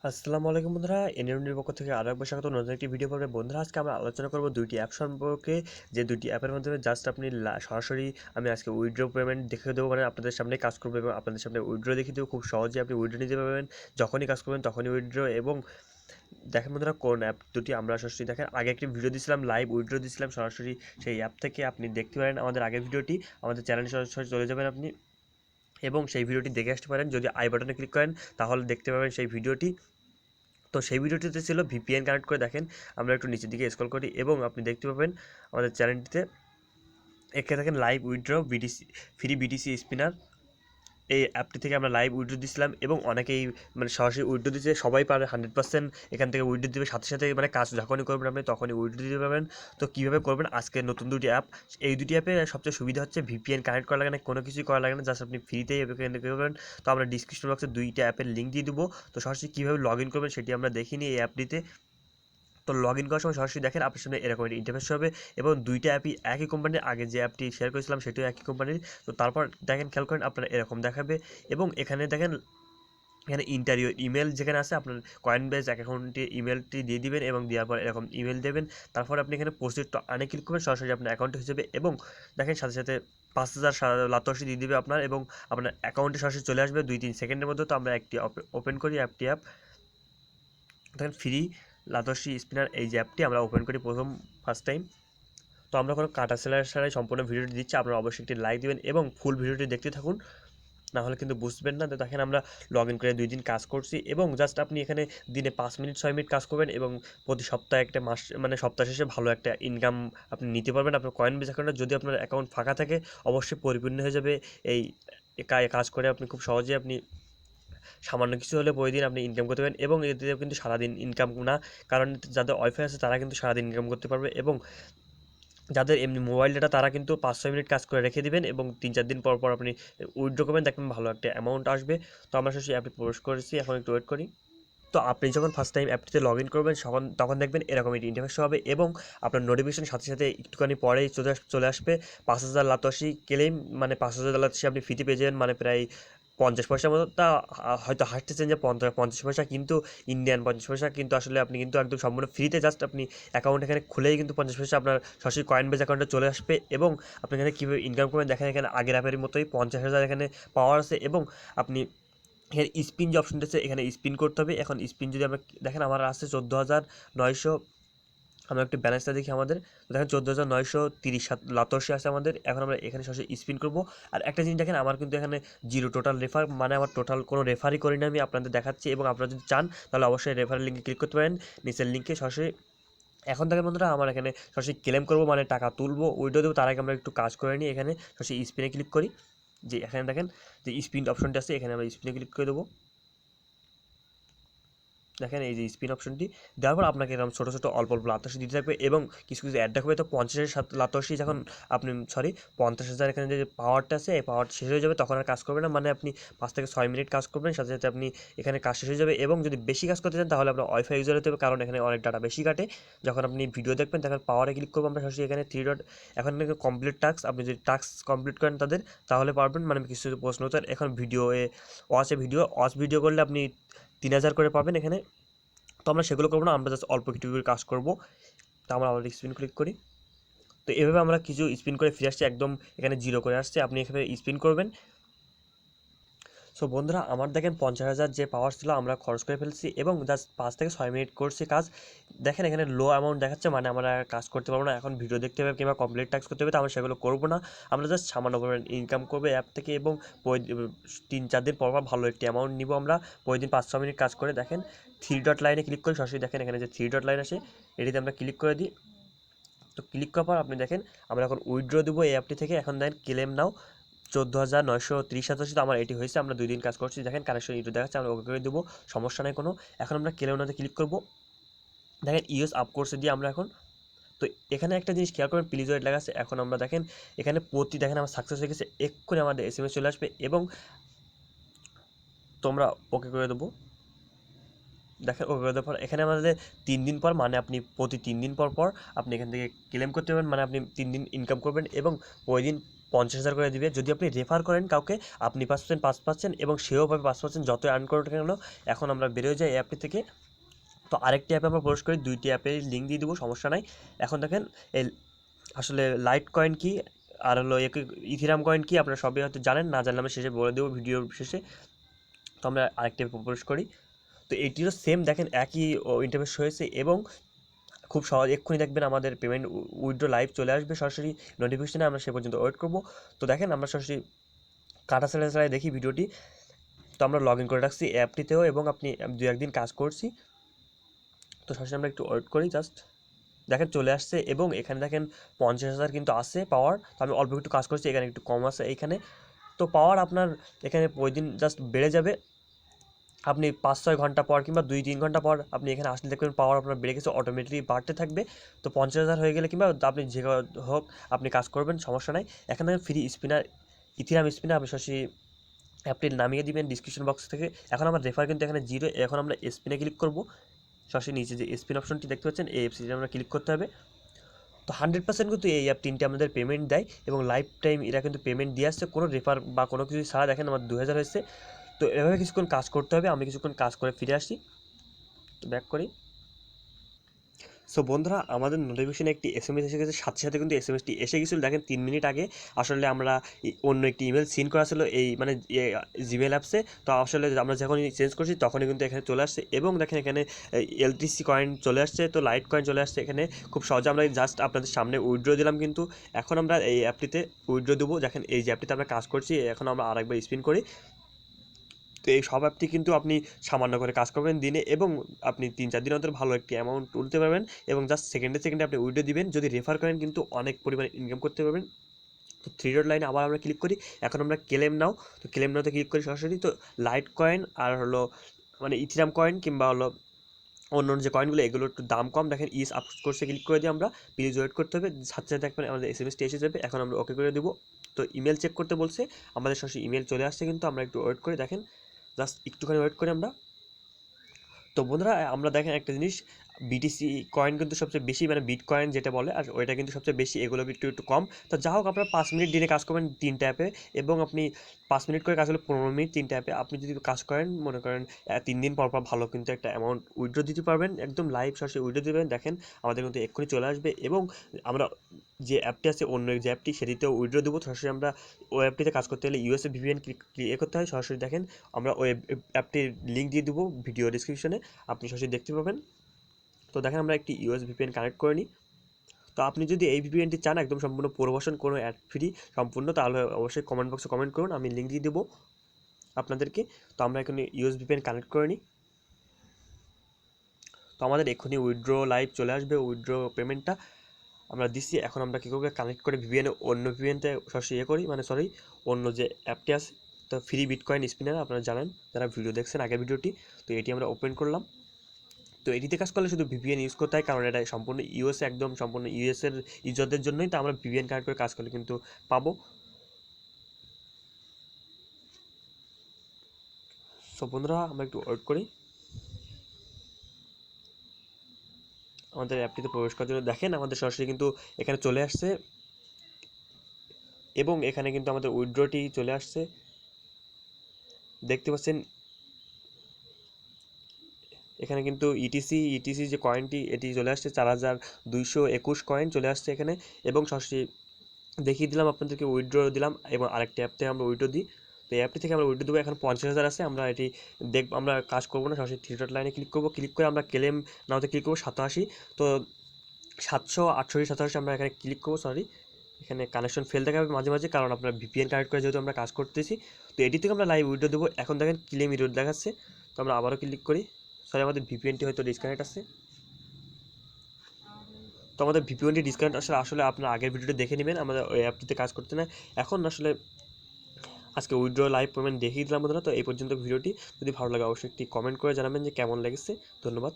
আসসালামু আলাইকুম বন্ধুরা, এনএমডির পক্ষ থেকে আরও একবার স্বাগত নতুন একটি ভিডিও পর্বে। বন্ধুরা, আজকে আমরা আলোচনা করব দুইটি অ্যাপ সম্পর্কে, যে দুইটি অ্যাপের মাধ্যমে জাস্ট আপনি সরাসরি আমি আজকে উইথড্র পেমেন্ট দেখে দেবো, মানে আপনাদের সামনে কাজ করবো এবং আপনাদের সামনে উইথড্র দেখিয়ে দেবো। খুব সহজে আপনি উইথড্র নিতে পারবেন, যখনই কাজ করবেন তখনই উইথড্র। এবং দেখেন বন্ধুরা, কোন অ্যাপ দুটি আমরা সরাসরি দেখেন, আগে একটি ভিডিও দিয়েছিলাম, লাইভ উইথড্র দিয়েছিলাম সরাসরি সেই অ্যাপ থেকে। আপনি দেখতে পারেন আমাদের আগের ভিডিওটি, আমাদের চ্যানেলে সরাসরি চলে যাবেন আপনি এবং সেই ভিডিওটি দেখে আসতে পারেন। যদি আই বাটনে ক্লিক করেন তাহলে দেখতে পাবেন সেই ভিডিওটি। তো সেই ভিডিওটিতে ছিল ভিপিএন কানেক্ট করে। দেখেন আমরা একটু নিচের দিকে স্ক্রল করি এবং আপনি দেখতে পাবেন আমাদের চ্যানেলটিতে এখানে দেখেন live withdraw BTC, free BTC spinner. এই অ্যাপটি থেকে আমরা লাইভ উইথড্র দিয়েছিলাম এবং অনেকেই মানে সরাসরি উইথড্র দিচ্ছে, সবাই পারে 100% এখান থেকে উইথড্র দিবে সাথে সাথে, মানে কাজ যখনই করবেন আপনি তখনই উইথড্র দিতে পারবেন। তো কীভাবে করবেন আজকে নতুন দুটি অ্যাপ, এই দুটি অ্যাপে সবচেয়ে সুবিধা হচ্ছে ভিপিএন কানেক্ট করা লাগে না, কোনো কিছুই করা লাগে না, জাস্ট আপনি ফ্রিতেই এখানে করবেন। তো আমরা ডিসক্রিপশন বক্সে দুইটা অ্যাপের লিঙ্ক দিয়ে দেবো। তো সরাসরি কীভাবে লগ ইন করবেন সেটি আমরা দেখিনি এই অ্যাপটিতে। তো লগ ইন করার সময় সরাসরি দেখেন আপনার সামনে এরকম একটা ইন্টারফেস হবে এবং দুইটা অ্যাপই একই কোম্পানির। আগে যে অ্যাপটি শেয়ার করেছিলাম সেটিও একই কোম্পানির। তো তারপর দেখেন, খেয়াল করেন আপনার এরকম দেখাবে এবং এখানে দেখেন, এখানে ইন্টারভিউ ইমেল যেখানে আছে আপনার কয়েন বেস অ্যাকাউন্টে ইমেলটি দিয়ে দিবেন এবং দেওয়ার পর এরকম ইমেল দেবেন। তারপর আপনি এখানে প্রসিড টু আর্নে ক্লিক করবেন, সরাসরি আপনার অ্যাকাউন্টে হয়ে যাবে এবং দেখেন সাথে সাথে 5,000 লাতসি দিয়ে দিবে আপনার এবং আপনার অ্যাকাউন্টে সরাসরি চলে আসবে 2-3 সেকেন্ডের মধ্যে। তো আমরা একটি ওপেন করি অ্যাপটি। দেখেন ফ্রি লাতসি স্পিনার, এই যে অ্যাপটি আমরা ওপেন করি ফার্স্ট টাইম। তো আমরা কোনো কাটা সেলার ছাড়াই সম্পূর্ণ ভিডিওটি দিচ্ছি, আপনারা অবশ্যই একটি লাইক দিবেন এবং ফুল ভিডিওটি দেখতে থাকুন, না হলে কিন্তু বুঝবেন না। তো দেখেন আমরা লগ ইন করে 2 দিন কাজ করছি এবং জাস্ট আপনি এখানে দিনে 5 মিনিট 6 মিনিট কাজ করবেন এবং প্রতি সপ্তাহে একটা মাস, মানে সপ্তাহ শেষে ভালো একটা ইনকাম আপনি নিতে পারবেন আপনার কয়েন বেস অ্যাকাউন্টে। যদি আপনার অ্যাকাউন্ট ফাঁকা থাকে অবশ্যই পরিপূর্ণ হয়ে যাবে এই কাজ করে। আপনি খুব সহজে আপনি সামান্য কিছু হলে প্রতিদিন আপনি ইনকাম করতে পারেন এবং এতে কিন্তু সারাদিন ইনকাম না, কারণ যাদের ওয়াইফাই আছে তারা কিন্তু সারাদিন ইনকাম করতে পারবে এবং যাদের এমনি মোবাইল ডাটা তারা কিন্তু 5-6 মিনিট কাজ করে রেখে দিবেন এবং 3-4 দিন পর পর আপনি উইথড্র করবেন, দেখবেন ভালো একটা অ্যামাউন্ট আসবে। তো আমরা সেই অ্যাপে প্রবেশ করেছি, এখন একটু ওয়েট করি। তো আপনি যখন ফার্স্ট টাইম অ্যাপটিতে লগ ইন করবেন তখন দেখবেন এরকম একটি ইন্টারফেস হবে এবং আপনার নোটিফিকেশন সাথে সাথে একটুখানি পরেই চলে আসবে 5,000 লাতসি ক্লেম, মানে 5,000 লাতসি আপনি ফ্রিতে পেয়ে যাবেন, মানে প্রায় 50 পয়সার মতো। তা হয়তো হাসতেছেন যে 50 পয়সা, কিন্তু ইন্ডিয়ান 50 পয়সা, কিন্তু আসলে আপনি কিন্তু একদম সম্পূর্ণ ফ্রিতে, জাস্ট আপনি অ্যাকাউন্ট এখানে খুলেই কিন্তু 50 পয়সা আপনার সরাসরি কয়েন বেস অ্যাকাউন্টে চলে আসবে। এবং আপনি এখানে কীভাবে ইনকাম করবেন দেখেন, এখানে আগের অ্যাপের মতোই 50,000 এখানে পাওয়ার আছে এবং আপনি এখানে স্পিন যে অপশনটা আছে এখানে স্পিন করতে হবে। এখন স্পিন যদি আমরা দেখেন, আমার আছে 14,900, আমরা একটু ব্যালেন্সটা দেখি আমাদের। দেখেন 14,930 লাতসি আছে আমাদের। এখন আমরা এখানে সরাসরি স্পিন করব। আর একটা জিনিস দেখেন, আমার কিন্তু এখানে জিরো টোটাল রেফার, মানে আমার টোটাল কোনো রেফারই করি না, আমি আপনাদের দেখাচ্ছি। এবং আপনারা যদি চান তাহলে অবশ্যই রেফারের লিঙ্কে ক্লিক করতে পারেন, নিচের লিঙ্কে সরাসরি। এখন দেখেন বন্ধুরা, আমার এখানে সরাসরি ক্লেম করবো, মানে টাকা তুলবো, উইড্রো দেবো, তার আগে আমরা একটু কাজ করে নিই। এখানে সরাসরি স্পিনে ক্লিক করি, যে এখানে দেখেন যে স্পিন অপশনটা আছে, এখানে আমরা স্পিনে ক্লিক করে দেবো। দেখেন এই যে স্পিন অপশনটি দেওয়ার পর আপনাকে এরকম ছোটো ছোটো অল্প অল্প লাতসি দিতে থাকবে এবং কিছু কিছু অ্যাড রাখবে। তো 50,000 লাতসি যখন আপনি 50,000 এখানে যে পাওয়ারটা আছে, এই পাওয়ার শেষ হয়ে যাবে তখন আর কাজ করবে না, মানে আপনি 5 থেকে 6 মিনিট কাজ করবেন, সাথে সাথে আপনি এখানে কাজ শেষ হয়ে যাবে। এবং যদি বেশি কাজ করতে চান তাহলে আপনার ওয়াইফাই ইউজার হতে হবে, কারণ এখানে অনেক ডাটা বেশি কাটে। যখন আপনি ভিডিও দেখবেন তখন পাওয়ারে ক্লিক করবো আমরা সরাসরি, এখানে 3 ডট, এখন কমপ্লিট টাস্ক, আপনি যদি টাস্ক কমপ্লিট করেন তাদের তাহলে পারবেন, মানে কিছু প্রশ্ন উত্তর। এখন ভিডিওয়ে ওয়াচ ভিডিও করলে আপনি 3,000 করে পাবেন এখানে। তো আমরা সেগুলো করবো না, আমরা জাস্ট অল্প কিছু কাজ করবো। তো আমরা আবার স্পিন ক্লিক করি। তো এভাবে আমরা কিছু স্পিন করে ফিরে আসছি, একদম এখানে জিরো করে আসছে, আপনি এখানে স্পিন করবেন। সো বন্ধুরা, আমার দেখেন 50,000 যে পাওয়ার ছিল আমরা খরচ করে ফেলছি এবং জাস্ট 5 থেকে 6 মিনিট করছি কাজ। দেখেন এখানে লো অ্যামাউন্ট দেখাচ্ছে, মানে আমরা কাজ করতে পারবো না, এখন ভিডিও দেখতে হবে কিংবা কমপ্লিট টাস্ক করতে হবে। তো আমরা সেগুলো করবো না, আমরা জাস্ট সামান্য পরিমাণ ইনকাম করবো অ্যাপ থেকে এবং 3-4 দিন পর পর ভালো একটি অ্যামাউন্ট নিব আমরা প্রতিদিন 5-6 মিনিট কাজ করে। দেখেন 3 ডট লাইনে ক্লিক করি সরাসরি, দেখেন এখানে যে 3 ডট লাইন আসে এটিতে আমরা ক্লিক করে দিই। তো ক্লিক করার পর আপনি দেখেন আমরা এখন উইথড্র দেবো এই অ্যাপটি থেকে। এখন দেখেন ক্লেম নাও 14,930 সাতাশি। তো আমার এটি হয়েছে, আমরা 2 দিন কাজ করছি। দেখেন কানেকশন ইউটিউব দেখাচ্ছে, আমরা ওকে করে দেবো, সমস্যা নেই কোনো। এখন আমরা ক্লেম নাওতে ক্লিক করবো, দেখেন ইউএস আপ কোর্সে দিয়ে আমরা এখন। তো এখানে একটা জিনিস খেয়াল করবেন, প্লিজ ওয়েট লেখা আছে। এখন আমরা দেখেন এখানে দেখেন আমার সাকসেস হয়ে গেছে, এক্ষুনি আমাদের এসএমএস চলে আসবে এবং তোমরা ওকে করে দেবো। দেখেন ওকে করে দেওয়ার পর এখানে আমাদের 3 দিন পর, মানে আপনি প্রতি 3 দিন পর পর আপনি এখান থেকে ক্লেম করতে পারবেন, মানে আপনি 3 দিন ইনকাম করবেন এবং প্রতিদিন 50,000 করে দিবে। যদি আপনি রেফার করেন কাউকে, আপনি 5% 5% এবং সেও পাবে 5% যতই আর্ন করুক না কেন। এখন আমরা বেরোয় যাই এই অ্যাপটি থেকে। তো আরেকটি অ্যাপে আমরা প্রবেশ করি, দুইটি অ্যাপের লিঙ্ক দিয়ে দেবো, সমস্যা নাই। এখন দেখেন এই আসলে লাইট কয়েন কি আর হলো ইথিরাম কয়েন কি আপনারা সবই হয়তো জানেন, না জানলে আমি শেষে বলে দেবো ভিডিওর শেষে। তো আমরা আরেকটি অ্যাপে প্রবেশ করি। তো এইটিরও সেম দেখেন একই ইন্টারফেস হয়েছে এবং খুব সহজ, এক্ষুনি দেখবেন আমাদের পেমেন্ট উইথড্র লাইভ চলে আসবে সরাসরি নোটিফিকেশনে। আমরা সে পর্যন্ত ওয়েট করব। তো দেখেন আমরা সরাসরি কাটা ছাড়াই দেখি ভিডিওটি। তো আমরা লগ ইন করে রাখছি অ্যাপটিতেও এবং আপনি 2-1 দিন কাজ করছি। তো সরাসরি আমরা একটু ওয়েট করি জাস্ট। দেখেন চলে আসছে এবং এখানে দেখেন 50,000 কিন্তু আছে পাওয়ার। তো আমি অল্প একটু কাজ করছি, এখানে একটু কম আছে এইখানে। তো পাওয়ার আপনার এখানে ওই দিন জাস্ট বেড়ে যাবে। আপনি 5-6 ঘন্টা পর কিংবা 2-3 ঘন্টা পর আপনি এখানে আসলে দেখবেন পাওয়ার আপনার বেড়ে গেছে, অটোমেটিকলি বাড়তে থাকবে। তো 50,000 হয়ে গেলে কিংবা আপনি যে হোক আপনি কাজ করবেন, সমস্যা নাই। এখানে ফ্রি স্পিনার, ইথিরাম স্পিনার আপনি সরাসরি অ্যাপটি নামিয়ে দিবেন ডিসক্রিপশন বক্স থেকে। এখন আমার রেফার কিন্তু এখানে 0। এখন আমরা স্পিনে ক্লিক করব। সরাসরি নিচে যে স্পিন অপশনটি দেখতে পাচ্ছেন, এই অ্যাপসিতে আমরা ক্লিক করতে হবে। তো 100% কিন্তু এই অ্যাপ তিনটে আমাদের পেমেন্ট দেয় এবং লাইফ টাইম এরা কিন্তু পেমেন্ট দিয়ে আসছে, কোনো রেফার বা কোনো কিছু ছাড়া। দেখেন আমার 2,000 হয়েছে। তো এভাবে কিছুক্ষণ কাজ করতে হবে। আমি কিছুক্ষণ কাজ করে ফিরে আসি। তো ব্যাক করি। সো বন্ধুরা, আমাদের নোটিফিকেশনে একটি এসএমএস এসে গেছে, সাথে সাথে কিন্তু এসএমএসটি এসে গেছিলো দেখেন 3 মিনিট আগে। আসলে আমরা অন্য একটি ইমেল সিন করা ছিল এই মানে জিমেল অ্যাপসে। তো আসলে আমরা যখনই চেঞ্জ করছি তখনই কিন্তু এখানে চলে আসছে এবং দেখেন এখানে এলটিসি কয়েন চলে আসছে, তো লাইট কয়েন চলে আসছে এখানে। খুব সহজে আমরা জাস্ট আপনাদের সামনে উইথড্র দিলাম কিন্তু। এখন আমরা এই অ্যাপটিতে উইথড্র দেবো। দেখেন এই যে অ্যাপটিতে আমরা কাজ করছি, এখন আমরা আরেকবার স্পিন করি। তো এই সব অ্যাপটি কিন্তু আপনি সামান্য করে কাজ করবেন দিনে এবং আপনি 3-4 দিন অন্তর ভালো একটি অ্যামাউন্ট তুলতে পারবেন এবং জাস্ট সেকেন্ডে সেকেন্ডে আপনি উইথড্র দিবেন। যদি রেফার করেন কিন্তু অনেক পরিমাণে ইনকাম করতে পারবেন। তো 3 ডট লাইনে আবার আমরা ক্লিক করি। এখন আমরা ক্লেম নাও, তো ক্লেম নাওতে ক্লিক করি সরাসরি। তো লাইট কয়েন আর হলো মানে ইথিরাম কয়েন কিংবা হলো অন্য অন্য যে কয়েনগুলো এগুলো একটু দাম কম, দেখেন ইস আপ কোর্সে ক্লিক করে দিই আমরা। প্লিজ ওয়েট করতে হবে, সাথে সাথে দেখবেন আমাদের এসএমএসটি এসে যাবে। এখন আমরা ওকে করে দেবো। তো ইমেল চেক করতে বলছে, আমাদের সরাসরি ইমেল চলে আসছে কিন্তু। আমরা একটু ওয়েট করি, দেখেন জাস্ট একটুখানি ওয়েট করি আমরা। তো বন্ধুরা আমরা দেখেন একটা জিনিস, বিটিসি কয়েন কিন্তু সবচেয়ে বেশি মানে বিট কয়েন যেটা বলে, আর ওইটা কিন্তু সবচেয়ে বেশি, এগুলো একটু একটু কম। তো যা হোক আপনারা 5 মিনিট দিনে কাজ করবেন 3টা অ্যাপে এবং আপনি 5 মিনিট করে কাজ হলে 15 মিনিট 3টা অ্যাপে আপনি যদি কাজ করেন, মনে করেন 3 দিন পর পর ভালো কিন্তু একটা অ্যামাউন্ট উইথড্র দিতে পারবেন। একদম লাইভ সরাসরি উইথড্র দেবেন। দেখেন আমাদের কিন্তু এক্ষুনি চলে আসবে এবং আমরা যে অ্যাপটি আছে অন্য যে অ্যাপটি সেটিতেও উইথড্র দেবো। সরাসরি আমরা ওই অ্যাপটিতে কাজ করতে হলে ইউএসএ ভিপিএন ক্লিক করতে হয় সরাসরি। দেখেন আমরা ওই অ্যাপটির লিঙ্ক দিয়ে দেবো ভিডিও ডিসক্রিপশনে, আপনি সরাসরি দেখতে পাবেন। তো দেখেন আমরা একটি ইউএস ভিপিএন কানেক্ট করে নিই। তো আপনি যদি এই ভিপিএনটি চান একদম সম্পূর্ণ প্রোভার্সন, কোনো অ্যাড ফ্রি সম্পূর্ণ, তাহলে অবশ্যই কমেন্ট বক্সে কমেন্ট করুন, আমি লিঙ্ক দিয়ে দেবো আপনাদেরকে। তো আমরা এখানে ইউএস ভিপিএন কানেক্ট করে নিই। তো আমাদের এক্ষুনি উইথড্র লাইভ চলে আসবে, উইথড্র পেমেন্টটা আমরা দিচ্ছি। এখন আমরা কী করবো, কানেক্ট করে ভিপিএনে অন্য ভিপিএনতে সরাসরি করি, মানে সরি অন্য যে অ্যাপটি আছে। তো ফ্রি বিটকয়েন স্পিনার আপনারা জানেন যারা ভিডিও দেখছেন আগের ভিডিওটি। তো এটি আমরা ওপেন করলাম। তো এটিতে কাজ করলে শুধু ভিপিএন ইউজ করতে হয়, কারণ এটা সম্পূর্ণ ইউএসএ, একদম সম্পূর্ণ ইউএসের ইউজারদের জন্যই। তো আমরা ভিপিএন কানেক্ট করে কাজ করলে কিন্তু পাবো। সো বন্ধুরা আমরা একটু ওয়েট করি আমাদের অ্যাপটিতে প্রবেশ করার জন্য। দেখেন আমাদের সরাসরি কিন্তু এখানে চলে আসছে এবং এখানে কিন্তু আমাদের উইথড্রটি চলে আসছে, দেখতে পাচ্ছেন। এখানে কিন্তু ইটিসি যে কয়েনটি এটি চলে আসছে, 4,221 কয়েন চলে আসছে এখানে। এবং সরাসরি দেখিয়ে দিলাম আপনাদেরকে, উইথড্র দিলাম এবং আরেকটি অ্যাপ থেকে আমরা উইথড্র দিই। তো এই অ্যাপটি থেকে আমরা উইথড্র দেবো। এখন 50,000 আছে, আমরা এটি দেখব, আমরা কাজ করবো না, সরাসরি 3 ডট লাইনে ক্লিক করবো। ক্লিক করে আমরা ক্লেম নাওতে ক্লিক করবো 87। তো 768 আমরা এখানে ক্লিক করবো। সরি, এখানে কানেকশন ফেল দেখাবে মাঝে মাঝে, কারণ আপনার ভিপিএন কানেক্ট করে যেহেতু আমরা কাজ করতেছি। তো এটি থেকে আমরা লাইভ উইথড্র দেবো। এখন দেখেন ক্লেম ইরোড দেখাচ্ছে। তো আমরা আবারও ক্লিক করি। সরি, আমাদের ভিপিএনটি হয়তো ডিসকানেক্ট আছে। তো আমাদের ভিপিএনটি ডিসকানেক্ট আসলে আসলে আপনার আগের ভিডিওটি দেখে নেবেন, আমাদের ওই অ্যাপটিতে কাজ করতে না। এখন আসলে আজকে উইথড্র লাইভ পেমেন্ট দেখিয়ে দিলাম বন্ধুরা। তো এই পর্যন্ত ভিডিওটি, যদি ভালো লাগে অবশ্যই একটি কমেন্ট করে জানাবেন যে কেমন লেগেছে। ধন্যবাদ।